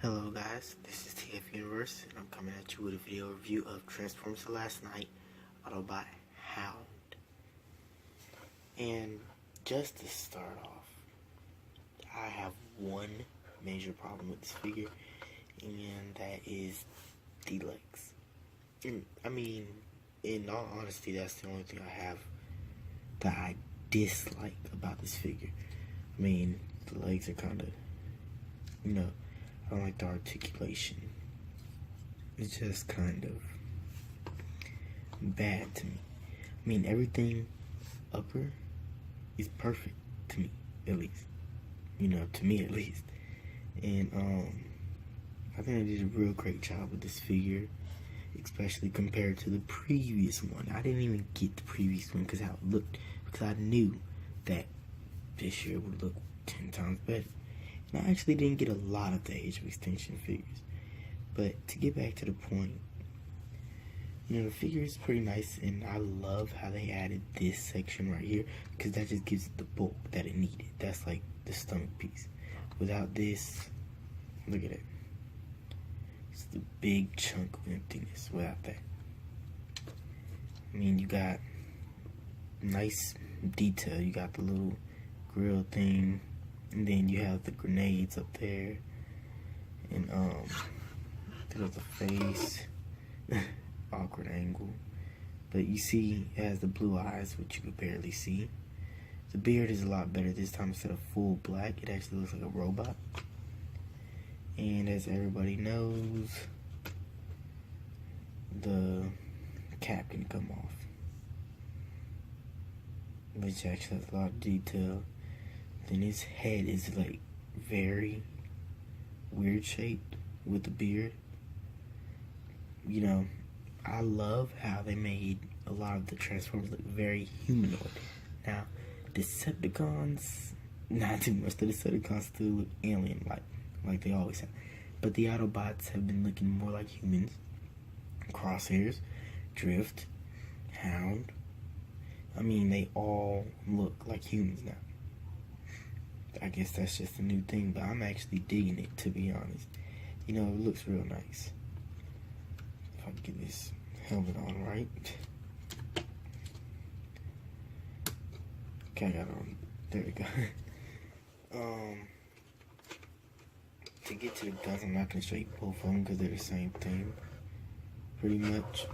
Hello guys, this is TF Universe, and I'm coming at you with a video review of Transformers The Last Night, Autobot Hound. And just to start off, I have one major problem with this figure, and that is the legs. And I mean, in all honesty, that's the only thing I have that I dislike about this figure. I mean, the legs are kind of, I don't like the articulation. It's just kind of bad to me. I mean, everything upper is perfect to me, at least. To me at least. And I think I did a real great job with this figure, especially compared to the previous one. I didn't even get the previous one because how it looked, because I knew that this year would look 10 times better. And I actually didn't get a lot of the Age of Extinction figures. But to get back to the point, the figure is pretty nice, and I love how they added this section right here, because that just gives it the bulk that it needed. That's like the stomach piece. Without this, look at it. It's the big chunk of emptiness without that. I mean, you got nice detail. You got the little grill thing, and then you have the grenades up there, and there's the face. Awkward angle, but you see it has the blue eyes, which you could barely see. The beard is a lot better this time. Instead of full black, it actually looks like a robot. And as everybody knows, the cap can come off, which actually has a lot of detail. Then his head is like very weird shaped with the beard. I love how they made a lot of the Transformers look very humanoid. Now, Decepticons, not too much. The Decepticons still look alien-like, like they always have. But the Autobots have been looking more like humans. Crosshairs, Drift, Hound. I mean, they all look like humans now. I guess that's just a new thing, but I'm actually digging it, to be honest. It looks real nice. If I can get this helmet on right. Okay, I got it on. There we go. To get to the guns, I'm not going to show you both of them because they're the same thing. Pretty much.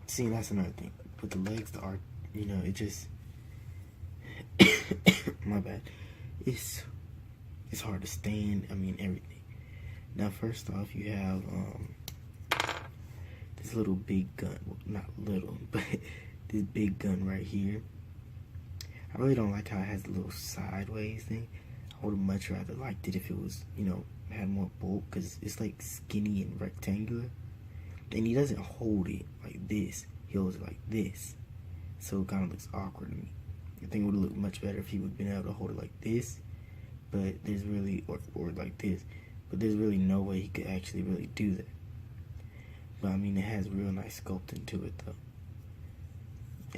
See, that's another thing. With the legs, the art, it just... my bad. It's hard to stand. I mean, everything. Now, first off, you have this little big gun. Well, not little, but this big gun right here. I really don't like how it has the little sideways thing. I would have much rather liked it if it was, had more bulk, because it's like skinny and rectangular. And he doesn't hold it like this. He holds it like this. So it kind of looks awkward to me. I think it would have looked much better if he would have been able to hold it like this. But there's really, or like this. But there's really no way he could actually really do that. But I mean, it has real nice sculpting to it though.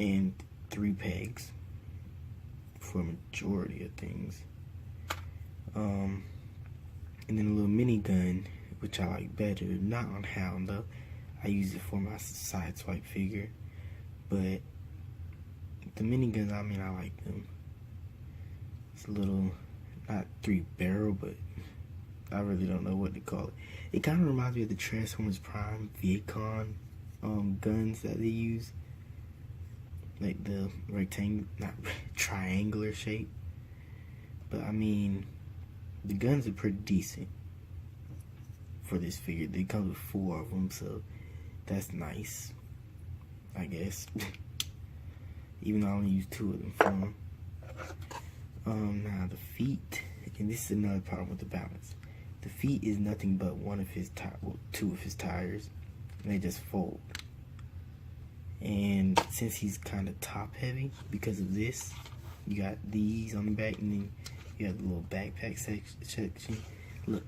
And 3 pegs for a majority of things. And then a little mini gun, which I like better. Not on Hound though. I use it for my side swipe figure. But the mini guns, I mean, I like them. It's a little, not 3 barrel, but I really don't know what to call it. It kind of reminds me of the Transformers Prime Viacon guns that they use. Like the rectangle, not triangular shape. But I mean, the guns are pretty decent for this figure. They come with 4 of them, so that's nice, I guess. Even though I only use 2 of them for them. Now the feet, and this is another problem with the balance. The feet is nothing but 2 of his tires, and they just fold. And since he's kind of top heavy because of this, you got these on the back, and then you have the little backpack section. Look.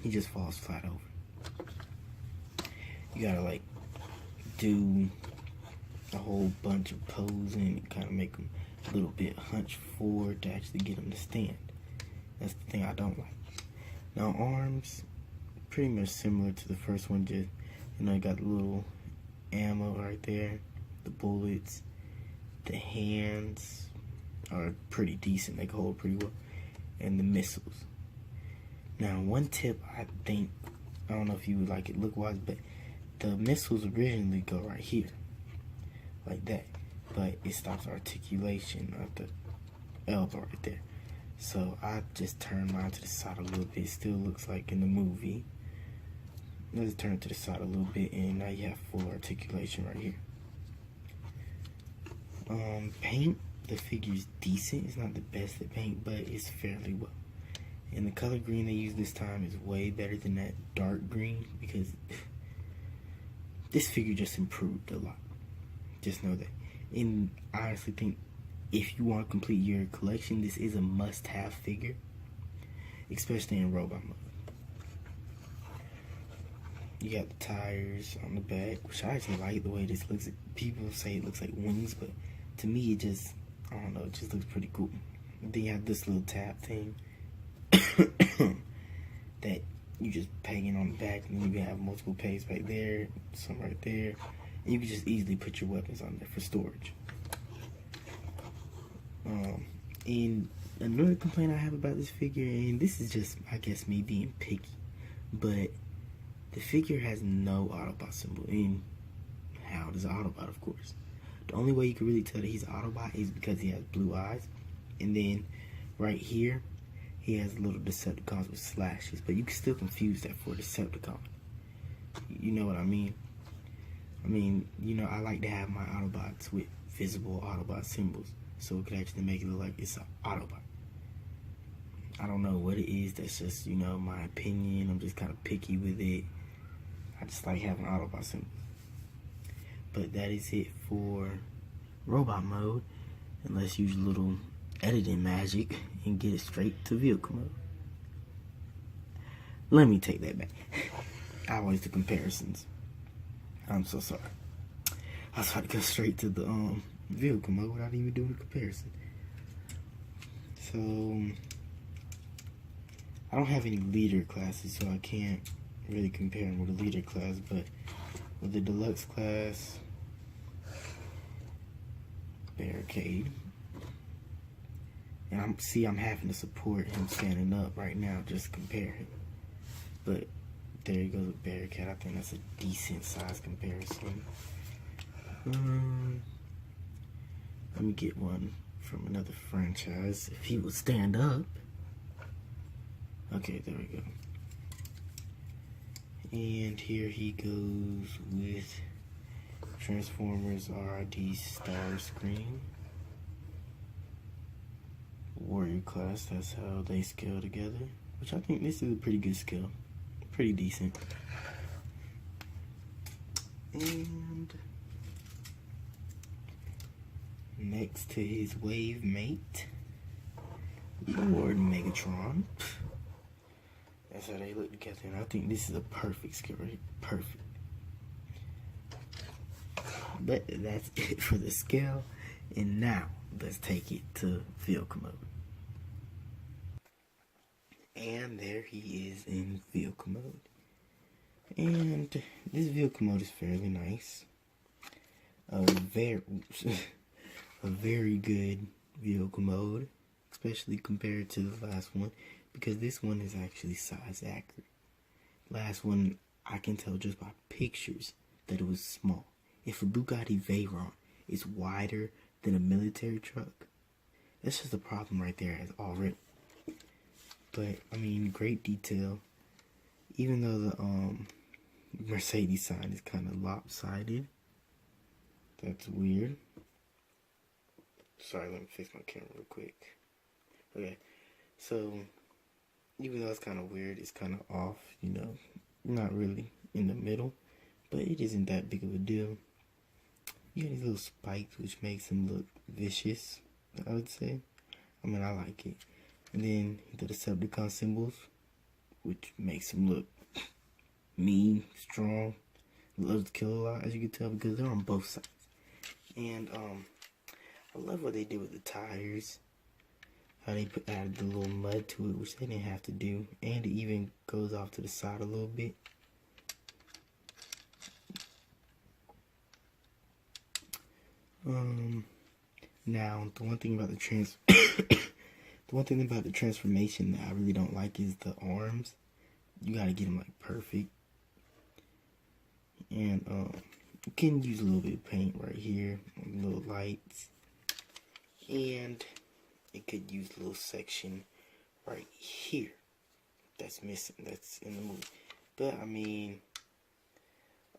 He just falls flat over. You gotta like do a whole bunch of posing and kind of make him a little bit hunched forward to actually get him to stand. That's the thing I don't like. Now arms, pretty much similar to the first one, just, you know, you got the little ammo right there, the bullets, the hands are pretty decent, they can hold pretty well, and the missiles. Now one tip, I don't know if you would like it look wise, but the missiles originally go right here, like that, but it stops articulation of the elbow right there. So I just turned mine to the side a little bit. It still looks like in the movie. Let's turn it to the side a little bit, and now you have full articulation right here. Paint, the figure's decent. It's not the best at paint, but it's fairly well. And the color green they use this time is way better than that dark green, because this figure just improved a lot. Just know that. And I honestly think if you want to complete your collection, this is a must-have figure, especially in robot mode. You got the tires on the back, which I actually like the way this looks. People say it looks like wings, but to me it just, I don't know, it just looks pretty cool. And then you have this little tab thing that you just peg in on the back, and then you can have multiple pegs right there, some right there, and you can just easily put your weapons on there for storage. And another complaint I have about this figure, and this is just, I guess, me being picky, but the figure has no Autobot symbol. And how does an Autobot, of course? The only way you can really tell that he's an Autobot is because he has blue eyes, and then right here he has little Decepticons with slashes, but you can still confuse that for a Decepticon. You know what I mean? I mean, you know, I like to have my Autobots with visible Autobot symbols, so it could actually make it look like it's an Autobot. I don't know what it is, that's just, you know, my opinion. I'm just kind of picky with it. I just like having Autobot symbols. But that is it for robot mode, and let's use a little editing magic and get it straight to vehicle mode. Let me take that back. I always do comparisons. I'm so sorry. I was about to go straight to the vehicle mode without even doing a comparison. So I don't have any leader classes, so I can't really compare them with a leader class, but with the deluxe class, barricade, and I'm having to support him standing up right now, just comparing. But there you go with barricade. I think that's a decent size comparison. Let me get one from another franchise if he would stand up. Okay, there we go. And here he goes with Transformers RID Starscream. Warrior class, that's how they scale together, which I think this is a pretty good scale. Pretty decent. And next to his wave mate, Lord Megatron. That's how they look together, and I think this is a perfect scale, right? Perfect. But that's it for the scale, and now let's take it to vehicle mode. And there he is in vehicle mode. And this vehicle mode is fairly nice. A very good vehicle mode, especially compared to the last one, because this one is actually size accurate. Last one, I can tell just by pictures that it was small. If a Bugatti Veyron is wider than a military truck, that's just a problem right there as already. But I mean, great detail. Even though the Mercedes sign is kind of lopsided, that's weird. Sorry, let me fix my camera real quick. Okay, so even though it's kind of weird, it's kind of off, you know, not really in the middle, but it isn't that big of a deal. You got these little spikes, which makes them look vicious, I would say. I mean, I like it. And then the Decepticon symbols, which makes them look mean, strong, loves to kill a lot, as you can tell, because they're on both sides. And I love what they did with the tires. How they added the little mud to it, which they didn't have to do. And it even goes off to the side a little bit. Now the one thing about the transformation that I really don't like is the arms. You gotta get them like perfect. And you can use a little bit of paint right here, little lights, and it could use a little section right here that's missing, that's in the movie. But I mean,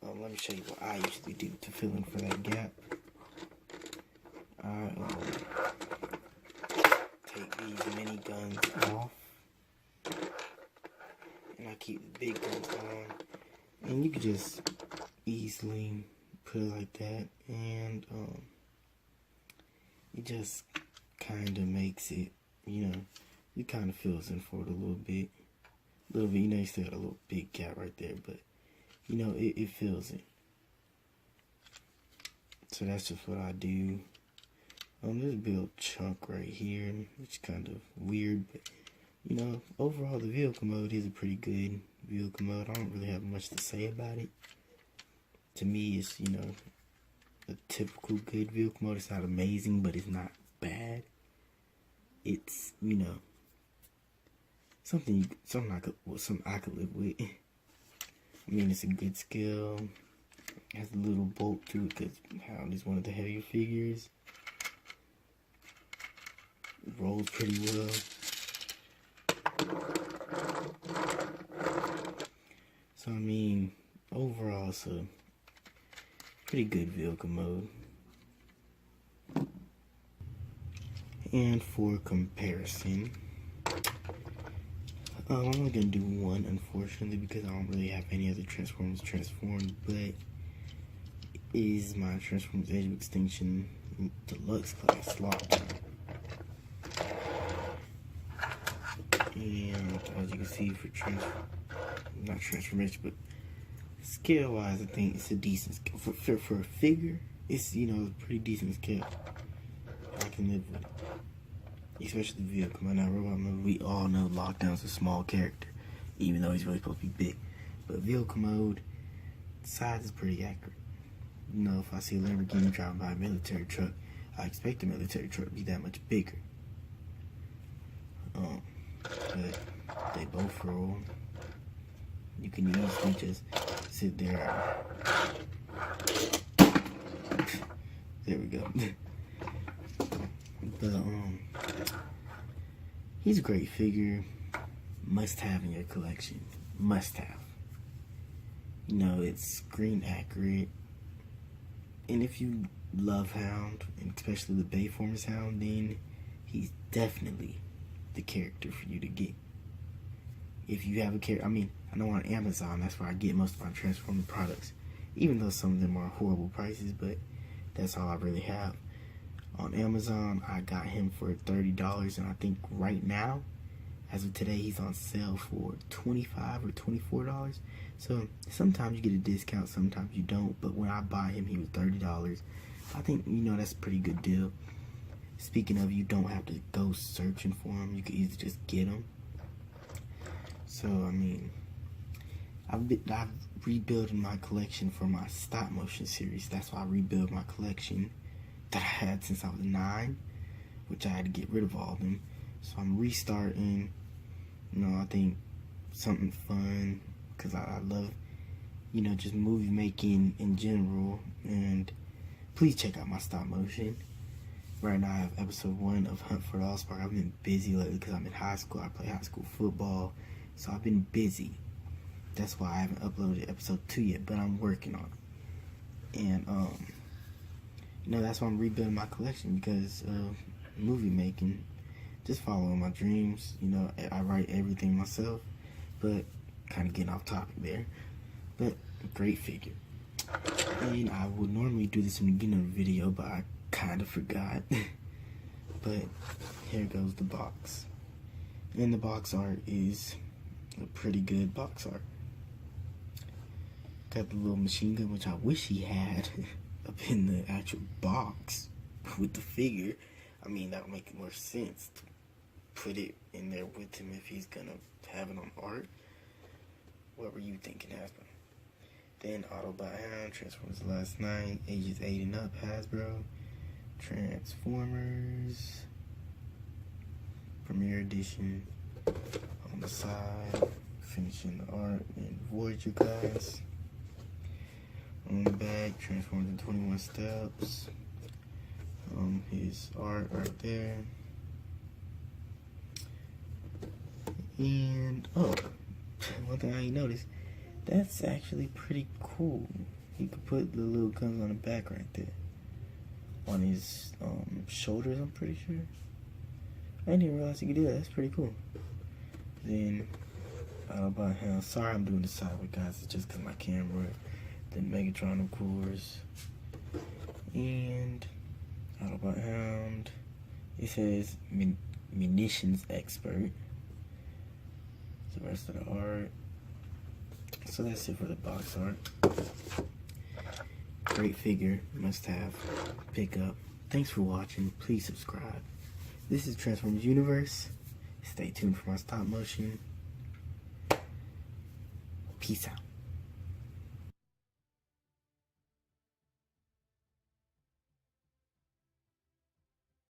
let me show you what I usually do to fill in for that gap. I take these mini guns off, and I keep the big guns on, and you can just easily put it like that, and it just kind of makes it, you know, it kind of fills in for it a little bit, you know, you still got a little big gap right there, but you know, it fills in. So that's just what I do. There's a big old chunk right here, which is kind of weird, but you know, overall the vehicle mode is a pretty good vehicle mode. I don't really have much to say about it. To me, it's, you know, a typical good vehicle mode. It's not amazing, but it's not bad. It's, you know, something I could live with. I mean, it's a good skill. It has a little bulk to it because Hound is one of the heavier figures. It rolls pretty well. So I mean, overall, it's a pretty good vehicle mode. And for comparison, I'm only gonna do one, unfortunately, because I don't really have any other Transformers transformed, but is my Transformers Age of Extinction Deluxe class Lockdown. And as you can see, for not transformation, but scale wise, I think it's a decent scale. For a figure, it's, you know, a pretty decent scale. I can live with it. Especially the vehicle. Now, robot mode, we all know Lockdown's a small character, even though he's really supposed to be big. But vehicle mode, size is pretty accurate. You know, if I see a Lamborghini driving by a military truck, I expect the military truck to be that much bigger. But they both roll. You can easily just sit there. There we go. But he's a great figure. Must have in your collection. Must have. You know, it's screen accurate. And if you love Hound, and especially the Bayformers Hound, then he's definitely the character for you to get. If you have a character, I mean, I know on Amazon, that's where I get most of my Transformer products. Even though some of them are horrible prices, but that's all I really have. On Amazon, I got him for $30, and I think right now, as of today, he's on sale for $25 or $24. So sometimes you get a discount, sometimes you don't. But when I buy him, he was $30. I think, you know, that's a pretty good deal. Speaking of, you don't have to go searching for him. You can easily just get him. So, I mean, I've rebuilding my collection for my stop motion series. That's why I rebuilt my collection that I had since I was 9, which I had to get rid of all of them. So I'm restarting, you know, I think something fun, because I love, you know, just movie making in general. And please check out my stop motion. Right now I have episode 1 of Hunt for the Allspark. I've been busy lately because I'm in high school. I play high school football, so I've been busy. That's why I haven't uploaded episode 2 yet, but I'm working on it. And you know, that's why I'm rebuilding my collection, because movie making, just following my dreams. You know, I write everything myself, but kind of getting off topic there. But great figure. And I would normally do this in the beginning of the video, but I kind of forgot. But here goes the box. And the box art is a pretty good box art. Got the little machine gun, which I wish he had up in the actual box, with the figure. I mean, that would make more sense to put it in there with him if he's gonna have it on art. What were you thinking, Hasbro? Then Autobot Hound, Transformers Last Night, ages 8 and up, Hasbro. Transformers Premiere Edition on the side, finishing the art, and Voyager guys. On the back, Transformers in 21 Steps. His art right there. And, oh, one thing I ain't noticed, that's actually pretty cool. You could put the little guns on the back right there. On his shoulders, I'm pretty sure. I didn't even realize you could do that. That's pretty cool. Then, Autobot Hound. Sorry I'm doing the sideways, guys. It's just because my camera. Then Megatron, of course. And Autobot Hound. It says munitions expert. The rest of the art. So that's it for the box art. Great figure, must have, pick up. Thanks for watching. Please subscribe. This is Transformers Universe. Stay tuned for my stop motion. Peace out.